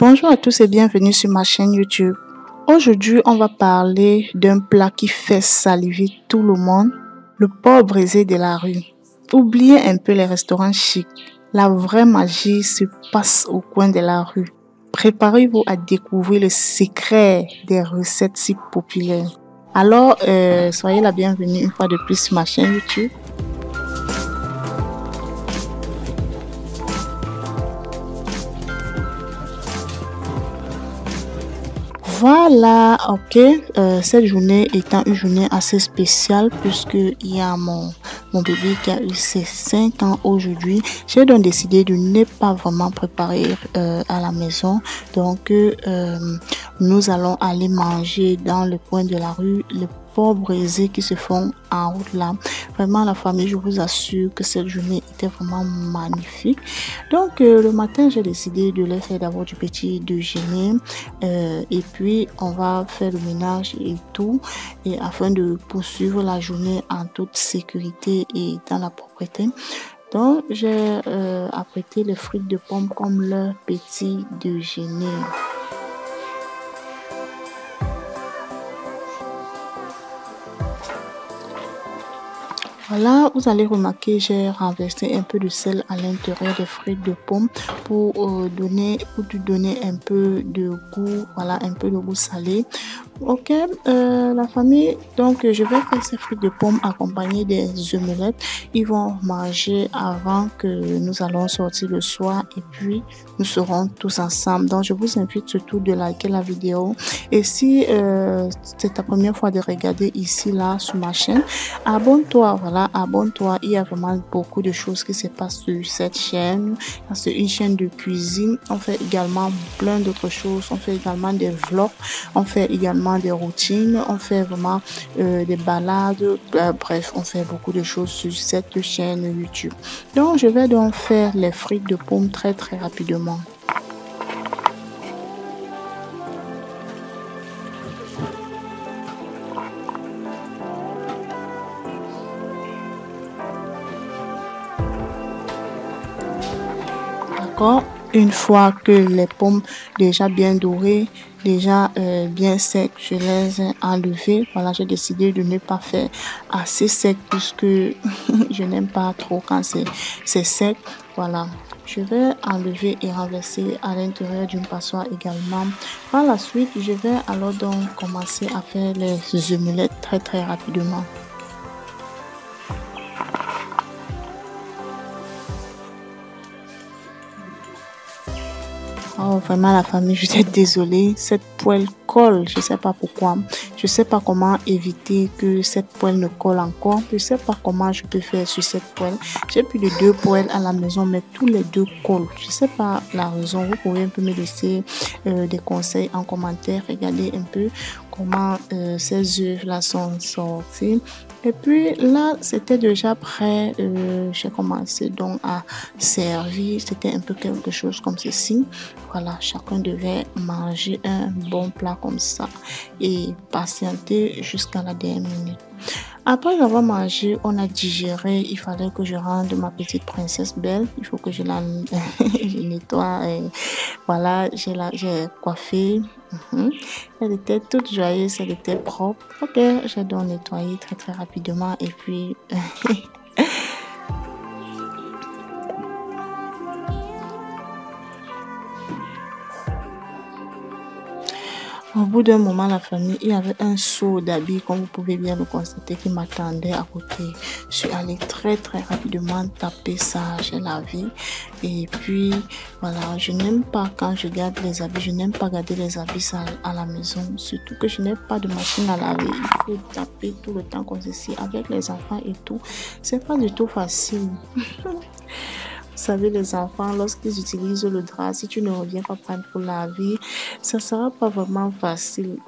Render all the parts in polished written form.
Bonjour à tous et bienvenue sur ma chaîne YouTube. Aujourd'hui, on va parler d'un plat qui fait saliver tout le monde, le porc braisé de la rue. Oubliez un peu les restaurants chics. La vraie magie se passe au coin de la rue. Préparez-vous à découvrir le secret des recettes si populaires. Alors, soyez la bienvenue une fois de plus sur ma chaîne YouTube. Voilà, ok. Cette journée étant une journée assez spéciale puisque il y a mon bébé qui a eu ses 5 ans aujourd'hui. J'ai donc décidé de ne pas vraiment préparer à la maison. Donc, nous allons aller manger dans le coin de la rue le porc braisé qui se font en route là. Vraiment, la famille, je vous assure que cette journée était vraiment magnifique. Donc, le matin, j'ai décidé de leur faire d'abord du petit déjeuner et puis on va faire le ménage et tout, et afin de poursuivre la journée en toute sécurité et dans la propreté. Donc, j'ai apprêté les frites de pommes comme leur petit déjeuner. Voilà, vous allez remarquer, j'ai renversé un peu de sel à l'intérieur des frites de pommes pour donner un peu de goût, voilà, un peu de goût salé. Ok, la famille, donc je vais faire ces frites de pommes accompagnées des omelettes. Ils vont manger avant que nous allons sortir le soir et puis nous serons tous ensemble. Donc je vous invite surtout de liker la vidéo. Et si c'est ta première fois de regarder ici là sur ma chaîne, abonne-toi, voilà, abonne-toi. Il y a vraiment beaucoup de choses qui se passent sur cette chaîne. C'est une chaîne de cuisine. On fait également plein d'autres choses. On fait également des vlogs. On fait également des routines, on fait vraiment des balades, bref, on fait beaucoup de choses sur cette chaîne YouTube. Donc, je vais donc faire les frites de pommes très rapidement. D'accord. Une fois que les pommes déjà bien dorées, déjà bien secs, je les ai enlevées. Voilà, j'ai décidé de ne pas faire assez sec puisque je n'aime pas trop quand c'est sec. Voilà, je vais enlever et renverser à l'intérieur d'une passoire également. Par la suite, je vais alors donc commencer à faire les omelettes très rapidement. Oh, vraiment la famille, je suis désolée, cette poêle colle, je sais pas pourquoi. Je sais pas comment éviter que cette poêle ne colle encore. Je sais pas comment je peux faire sur cette poêle. J'ai plus de 2 poêles à la maison, mais tous les 2 collent. Je sais pas la raison. Vous pouvez un peu me laisser des conseils en commentaire. Regardez un peu comment ces œufs là sont sortis. Et puis là, c'était déjà prêt. J'ai commencé donc à servir. C'était un peu quelque chose comme ceci. Voilà, chacun devait manger un bon plat comme ça et patienter jusqu'à la dernière minute. Après avoir mangé, on a digéré. Il fallait que je rende ma petite princesse belle. Il faut que je la je nettoie. Et voilà, j'ai coiffé. Elle était toute joyeuse, elle était propre. Ok, j'ai donc nettoyé très rapidement et puis au bout d'un moment, la famille, il y avait un seau d'habits, comme vous pouvez bien le constater, qui m'attendait à côté. Je suis allée très rapidement taper ça, j'ai lavé. Et puis, voilà, je n'aime pas quand je garde les habits, je n'aime pas garder les habits sales à la maison. Surtout que je n'ai pas de machine à laver. Il faut taper tout le temps comme ceci, avec les enfants et tout. C'est pas du tout facile. Vous savez, les enfants, lorsqu'ils utilisent le drap, si tu ne reviens pas prendre pour laver, ça ne sera pas vraiment facile.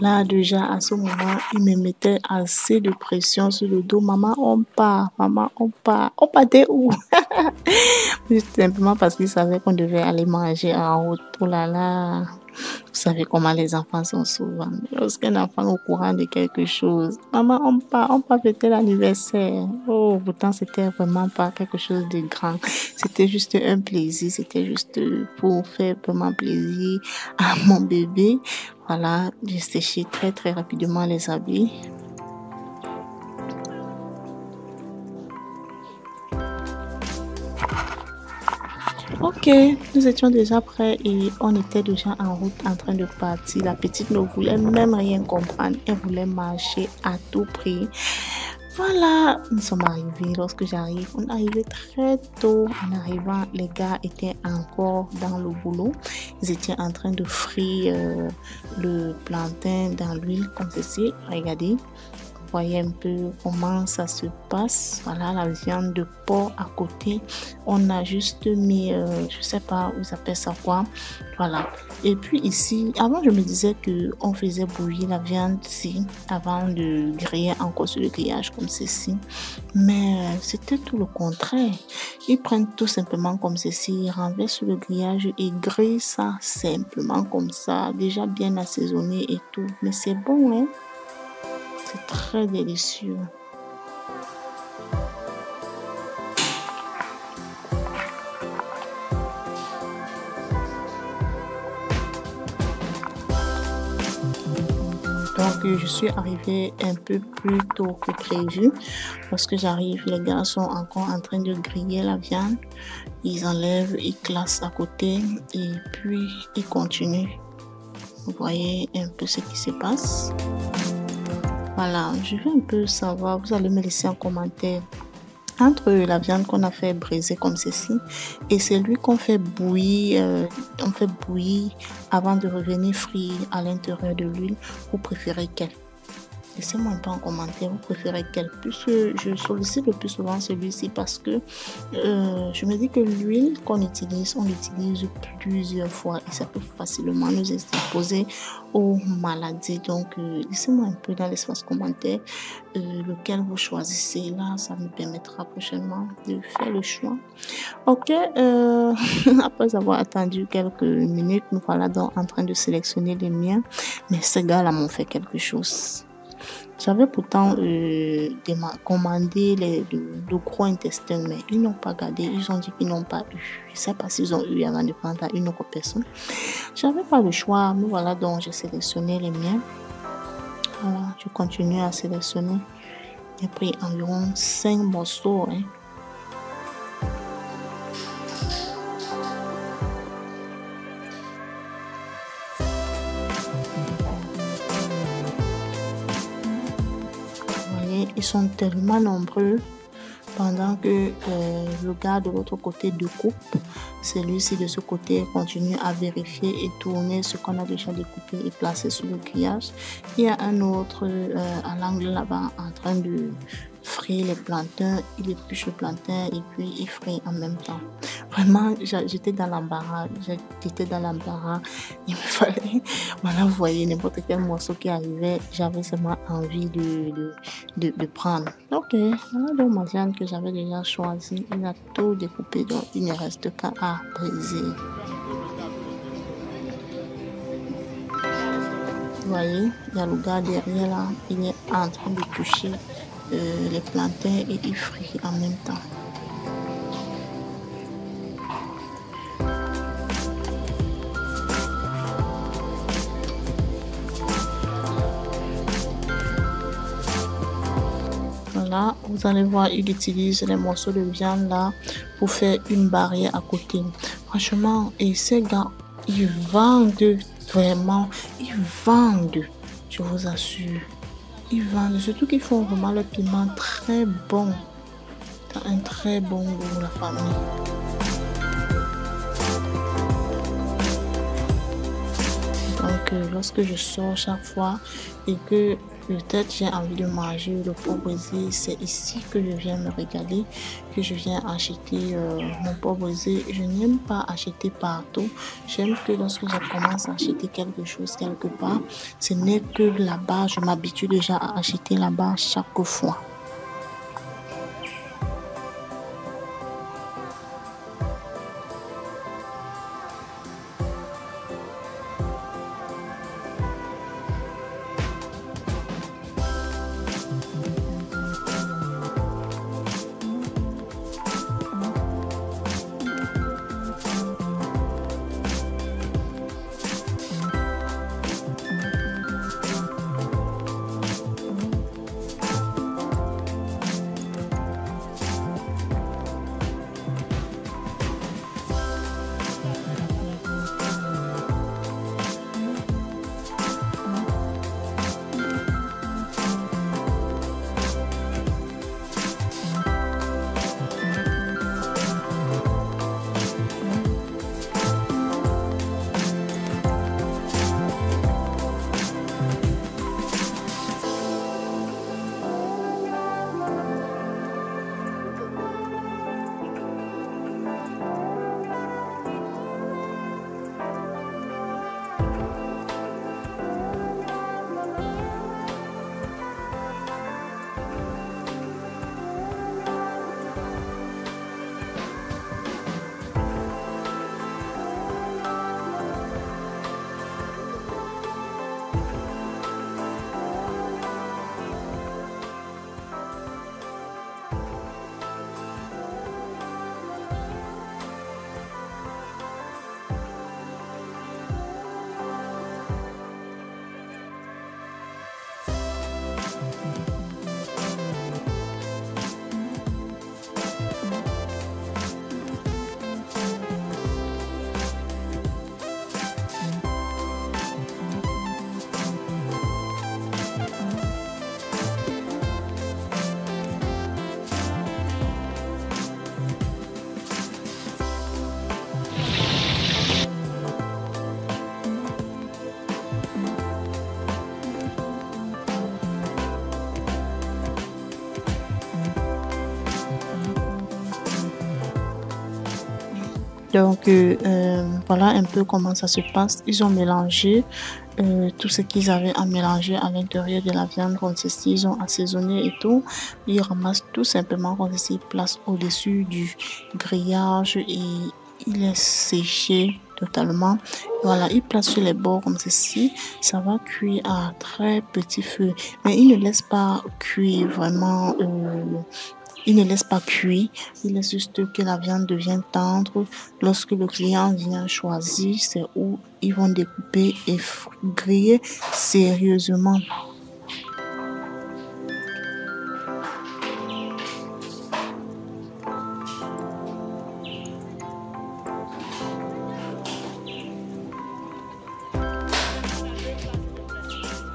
Là, déjà, à ce moment, il me mettait assez de pression sur le dos. Maman, on part. Maman, on part. On partait où? Juste simplement parce qu'il savait qu'on devait aller manger en route. Oh là là. Vous savez comment les enfants sont souvent. Lorsqu'un enfant est au courant de quelque chose, maman, on part fêter l'anniversaire. Oh, pourtant, c'était vraiment pas quelque chose de grand. C'était juste un plaisir. C'était juste pour faire vraiment plaisir à mon bébé. Voilà, j'ai séché très, très rapidement les habits. Ok, nous étions déjà prêts et on était déjà en route en train de partir. La petite ne voulait même rien comprendre. Elle voulait marcher à tout prix. Voilà, nous sommes arrivés. Lorsque j'arrive, on est arrivé très tôt. En arrivant, les gars étaient encore dans le boulot. Ils étaient en train de frire le plantain dans l'huile comme ceci. Regardez. Voyez un peu comment ça se passe. Voilà, la viande de porc à côté. On a juste mis, je sais pas, vous appelez ça quoi. Voilà. Et puis ici, avant je me disais que on faisait bouillir la viande ici avant de griller encore sur le grillage comme ceci. Mais c'était tout le contraire. Ils prennent tout simplement comme ceci, ils renversent sur le grillage et grillent ça simplement comme ça, déjà bien assaisonné et tout. Mais c'est bon, hein? C'est très délicieux. Donc, je suis arrivée un peu plus tôt que prévu. Lorsque j'arrive, les gars sont encore en train de griller la viande. Ils enlèvent, ils classent à côté et puis ils continuent. Vous voyez un peu ce qui se passe. Voilà, je veux un peu savoir, vous allez me laisser un commentaire entre la viande qu'on a fait briser comme ceci et celui qu'on fait bouillir, avant de revenir frire à l'intérieur de l'huile. Vous préférez quel? Laissez-moi un peu en commentaire, vous préférez quel? Puisque je sollicite le plus souvent celui-ci parce que je me dis que l'huile qu'on utilise, on l'utilise plusieurs fois et ça peut facilement nous exposer aux maladies. Donc, laissez-moi un peu dans l'espace commentaire lequel vous choisissez. Là, ça me permettra prochainement de faire le choix. Ok, après avoir attendu quelques minutes, nous voilà donc en train de sélectionner les miens. Mais ces gars-là m'ont fait quelque chose. J'avais pourtant commandé le gros intestin, mais ils n'ont pas gardé. Ils ont dit qu'ils n'ont pas eu. Je ne sais pas s'ils ont eu avant de prendre à une autre personne. J'avais pas le choix. Mais voilà, donc j'ai sélectionné les miens. Voilà, je continue à sélectionner. J'ai pris environ 5 morceaux. Hein. Ils sont tellement nombreux pendant que le gars de l'autre côté découpe. Celui-ci de ce côté continue à vérifier et tourner ce qu'on a déjà découpé et placé sur le grillage. Il y a un autre à l'angle là-bas en train de frire les plantains. Il épluche le plantain et puis il frit en même temps. Vraiment, j'étais dans l'embarras. Il me fallait, voilà, vous voyez, n'importe quel morceau qui arrivait, j'avais seulement envie de prendre. Ok, voilà donc ma viande que j'avais déjà choisie. Il a tout découpé, donc il ne reste qu'à briser. Vous voyez, il y a le gars derrière là, il est en train de toucher les plantains et il frit en même temps. Voilà, vous allez voir, il utilise les morceaux de viande là pour faire une barrière à côté. Franchement, et ces gars, ils vendent vraiment, ils vendent, je vous assure. Ils vendent, surtout qu'ils font vraiment le piment très bon. Dans un très bon goût, la famille. Donc, lorsque je sors chaque fois et que peut-être j'ai envie de manger le porc brisé, c'est ici que je viens me régaler, que je viens acheter mon porc brisé. Je n'aime pas acheter partout. J'aime que lorsque je commence à acheter quelque chose quelque part, ce n'est que là-bas. Je m'habitue déjà à acheter là-bas chaque fois. Donc, voilà un peu comment ça se passe. Ils ont mélangé tout ce qu'ils avaient à mélanger à l'intérieur de la viande comme ceci. Ils ont assaisonné et tout. Ils ramassent tout simplement comme ceci, ils placent au-dessus du grillage et il est séché totalement. Voilà, ils placent sur les bords comme ceci. Ça va cuire à très petit feu. Mais ils ne laissent pas cuire vraiment... il ne laisse pas cuire, il laisse juste que la viande devienne tendre. Lorsque le client vient choisir, c'est où ils vont découper et griller sérieusement.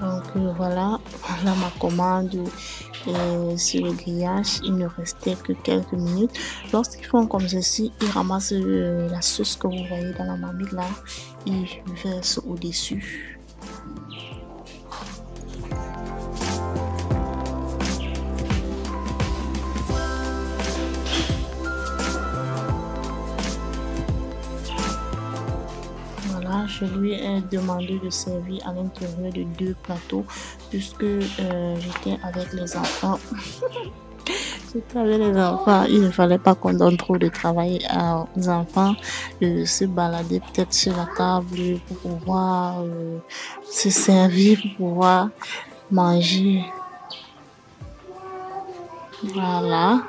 Donc voilà ma commande sur le grillage. Il ne restait que quelques minutes. Lorsqu'ils font comme ceci, ils ramassent la sauce que vous voyez dans la marmite là, ils versent au-dessus. Je lui ai demandé de servir à l'intérieur de 2 plateaux puisque j'étais avec les enfants. J'étais avec les enfants. Il ne fallait pas qu'on donne trop de travail aux enfants de se balader peut-être sur la table pour pouvoir se servir, pour pouvoir manger. Voilà.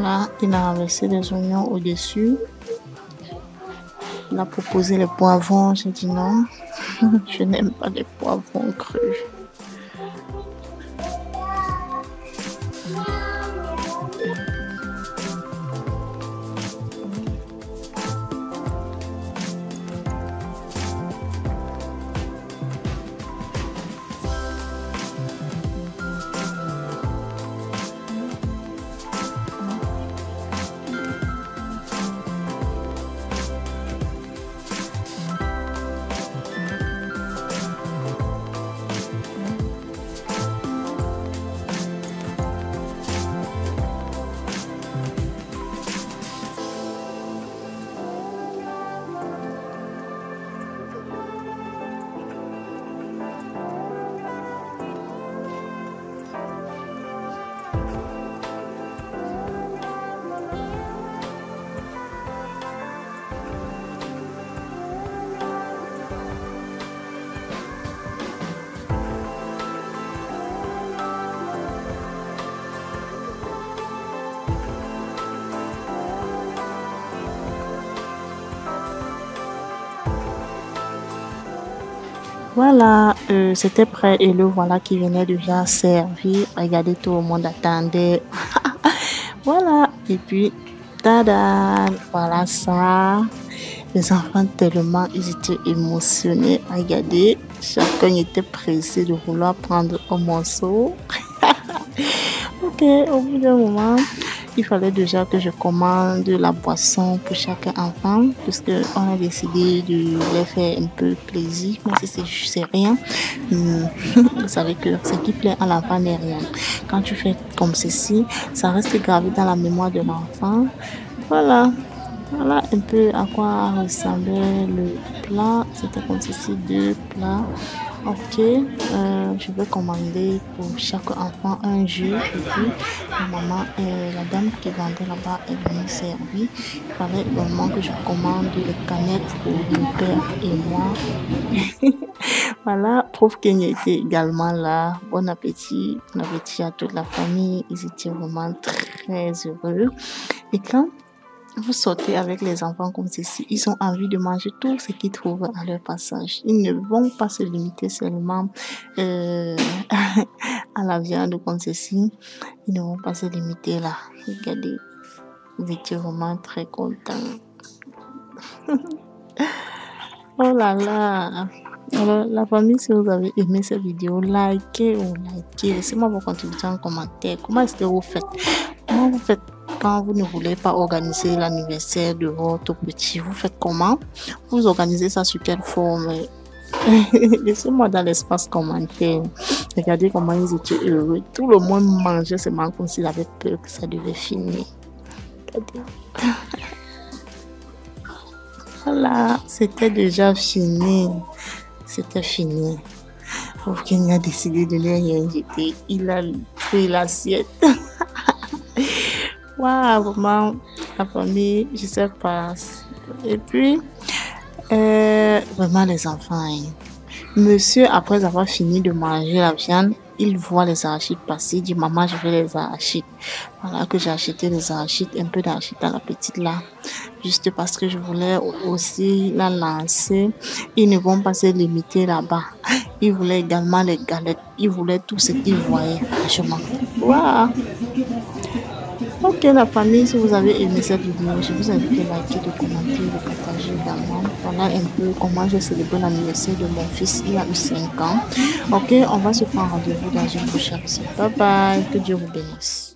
Là, il a renversé des oignons au-dessus. Il a proposé les poivrons. J'ai dit non, je n'aime pas les poivrons crus. Voilà, c'était prêt et le voilà qui venait déjà servir. Regardez, tout le monde attendait. Voilà, et puis, tada, voilà ça. Les enfants tellement, ils étaient émotionnés. Regardez, chacun était pressé de vouloir prendre un morceau. Ok, au bout d'un moment, il fallait déjà que je commande la boisson pour chaque enfant, puisque on a décidé de leur faire un peu plaisir, mais c'est rien. Vous savez que ce qui plaît à l'enfant n'est rien. Quand tu fais comme ceci, ça reste gravé dans la mémoire de l'enfant. Voilà. Voilà un peu à quoi ressemblait le plat. C'était comme ceci, 2 plats. Ok, je vais commander pour chaque enfant un jus. Et puis, la maman, la dame qui vendait là-bas est venue servir. Il fallait également que je commande les canettes pour mon père et moi. Voilà, prof Kenya était également là. Bon appétit à toute la famille. Ils étaient vraiment très heureux. Et quand vous sortez avec les enfants comme ceci, ils ont envie de manger tout ce qu'ils trouvent à leur passage. Ils ne vont pas se limiter seulement à la viande comme ceci. Ils ne vont pas se limiter là. Regardez, vous étiez vraiment très contents. Oh là là. Alors, la famille, si vous avez aimé cette vidéo, likez ou likez. Laissez-moi vos contributions en commentaire. Comment est-ce que vous faites? Comment vous faites quand vous ne voulez pas organiser l'anniversaire de votre petit? Vous faites comment? Vous organisez ça sur quelle forme? Laissez-moi dans l'espace commentaire. Regardez comment ils étaient heureux. Tout le monde mangeait seulement comme s'il avait peur que ça devait finir. Regardez. Voilà, c'était déjà fini. C'était fini. Fofking a décidé de ne rien jeter. Il a pris l'assiette. Waouh, vraiment, la famille, je sais pas. Et puis, vraiment les enfants, hein. Monsieur, après avoir fini de manger la viande, il voit les arachides passer. Il dit, maman, je veux les arachides. Voilà que j'ai acheté les arachides, un peu d'arachides à la petite là. Juste parce que je voulais aussi la lancer. Ils ne vont pas se limiter là-bas. Ils voulaient également les galettes. Ils voulaient tout ce qu'ils voyaient, franchement. Waouh! Ok la famille, si vous avez aimé cette vidéo, je vous invite à liker, de commenter, de partager également. Voilà un peu comment j'ai célébré l'anniversaire de mon fils, il a eu 5 ans. Ok, on va se prendre rendez-vous dans une prochaine vidéo. Bye bye, que Dieu vous bénisse.